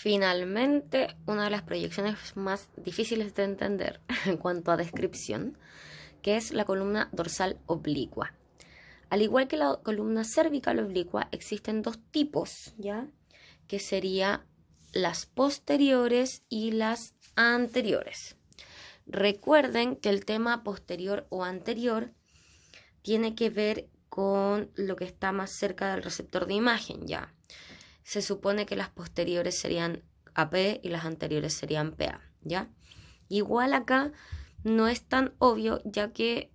Finalmente, una de las proyecciones más difíciles de entender en cuanto a descripción, que es la columna dorsal oblicua. Al igual que la columna cervical oblicua, existen dos tipos, ¿ya? Que serían las posteriores y las anteriores. Recuerden que el tema posterior o anterior tiene que ver con lo que está más cerca del receptor de imagen, ¿ya? Se supone que las posteriores serían AP y las anteriores serían PA, ¿ya? Igual acá no es tan obvio, ya que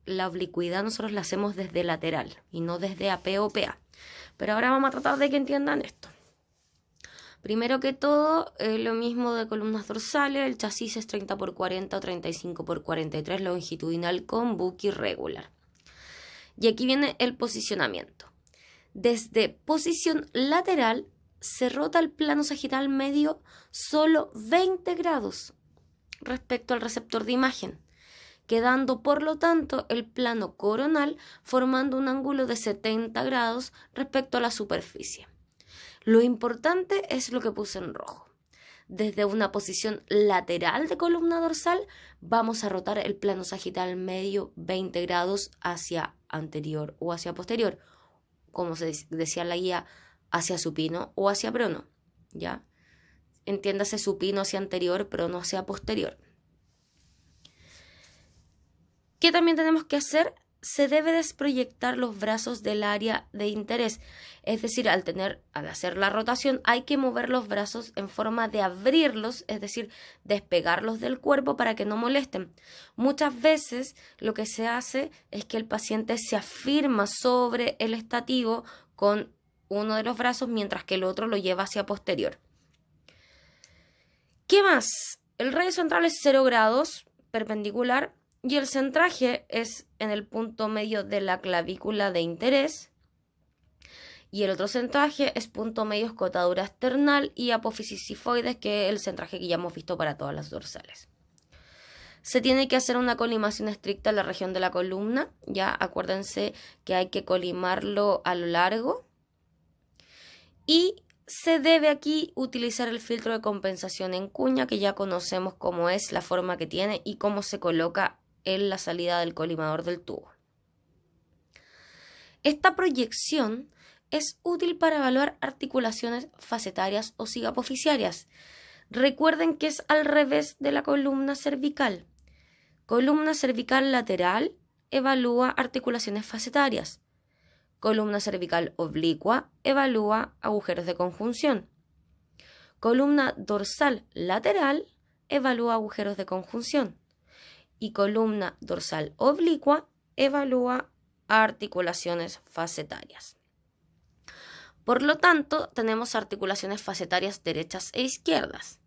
la oblicuidad nosotros la hacemos desde lateral y no desde AP o PA. Pero ahora vamos a tratar de que entiendan esto. Primero que todo, lo mismo de columnas dorsales, el chasis es 30x40 o 35x43 longitudinal con buque irregular. Y aquí viene el posicionamiento. Desde posición lateral se rota el plano sagital medio solo 20 grados respecto al receptor de imagen, quedando por lo tanto el plano coronal formando un ángulo de 70 grados respecto a la superficie. Lo importante es lo que puse en rojo. Desde una posición lateral de columna dorsal vamos a rotar el plano sagital medio 20 grados hacia anterior o hacia posterior, como se decía en la guía, hacia supino o hacia prono, ¿ya? Entiéndase supino hacia anterior, prono hacia posterior. ¿Qué también tenemos que hacer? Se debe desproyectar los brazos del área de interés. Es decir, al hacer la rotación hay que mover los brazos en forma de abrirlos, es decir, despegarlos del cuerpo para que no molesten. Muchas veces lo que se hace es que el paciente se afirma sobre el estativo con uno de los brazos mientras que el otro lo lleva hacia posterior. ¿Qué más? El radio central es 0 grados, perpendicular. Y el centraje es en el punto medio de la clavícula de interés. Y el otro centraje es punto medio escotadura external y apófisis sifoides, que es el centraje que ya hemos visto para todas las dorsales. Se tiene que hacer una colimación estricta en la región de la columna. Ya acuérdense que hay que colimarlo a lo largo. Y se debe aquí utilizar el filtro de compensación en cuña, que ya conocemos cómo es, la forma que tiene y cómo se coloca en la salida del colimador del tubo. Esta proyección es útil para evaluar articulaciones facetarias o sigapofisiarias. Recuerden que es al revés de la columna cervical. Columna cervical lateral evalúa articulaciones facetarias. Columna cervical oblicua evalúa agujeros de conjunción. Columna dorsal lateral evalúa agujeros de conjunción. Y columna dorsal oblicua evalúa articulaciones facetarias. Por lo tanto, tenemos articulaciones facetarias derechas e izquierdas.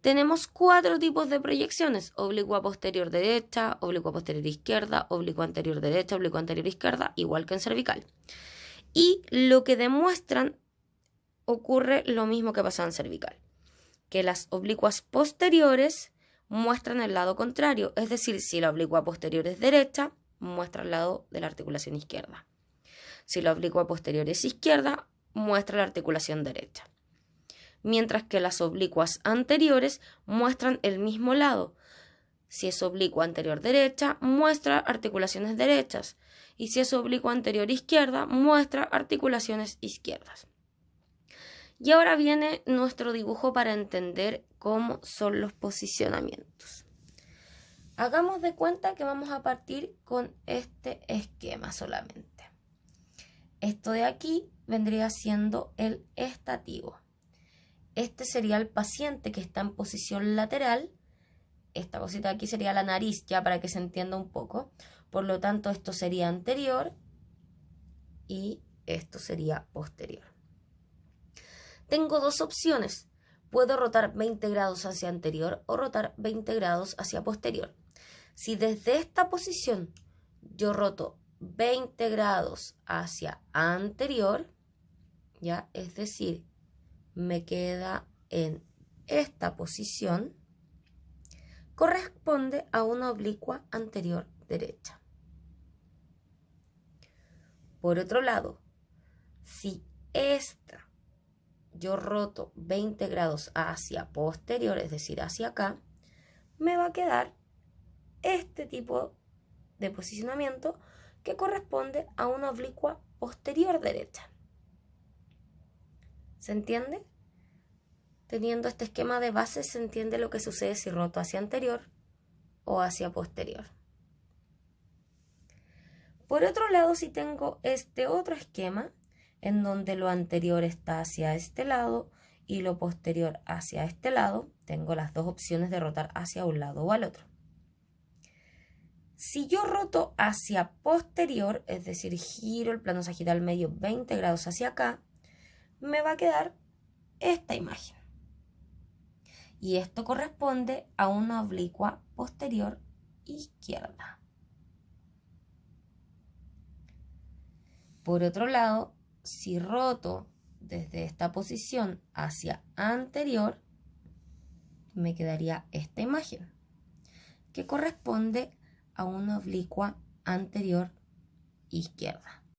Tenemos 4 tipos de proyecciones: oblicua posterior derecha, oblicua posterior izquierda, oblicua anterior derecha, oblicua anterior izquierda, igual que en cervical. Y lo que demuestran ocurre lo mismo que pasa en cervical, que las oblicuas posteriores muestran el lado contrario, es decir, si la oblicua posterior es derecha, muestra el lado de la articulación izquierda. Si la oblicua posterior es izquierda, muestra la articulación derecha. Mientras que las oblicuas anteriores muestran el mismo lado. Si es oblicua anterior derecha, muestra articulaciones derechas. Y si es oblicua anterior izquierda, muestra articulaciones izquierdas. Y ahora viene nuestro dibujo para entender cómo son los posicionamientos. Hagamos de cuenta que vamos a partir con este esquema solamente. Esto de aquí vendría siendo el estativo. Este sería el paciente que está en posición lateral. Esta cosita de aquí sería la nariz, ya para que se entienda un poco. Por lo tanto, esto sería anterior y esto sería posterior. Tengo dos opciones. Puedo rotar 20 grados hacia anterior o rotar 20 grados hacia posterior. Si desde esta posición yo roto 20 grados hacia anterior, ya, es decir, me queda en esta posición, corresponde a una oblicua anterior derecha. Por otro lado, si esta yo roto 20 grados hacia posterior, es decir, hacia acá, me va a quedar este tipo de posicionamiento que corresponde a una oblicua posterior derecha. ¿Se entiende? Teniendo este esquema de base se entiende lo que sucede si roto hacia anterior o hacia posterior. Por otro lado, si tengo este otro esquema, en donde lo anterior está hacia este lado y lo posterior hacia este lado, tengo las dos opciones de rotar hacia un lado o al otro. Si yo roto hacia posterior, es decir, giro el plano sagital medio 20 grados hacia acá, me va a quedar esta imagen. Y esto corresponde a una oblicua posterior izquierda. Por otro lado, si roto desde esta posición hacia anterior, me quedaría esta imagen, que corresponde a una oblicua anterior izquierda.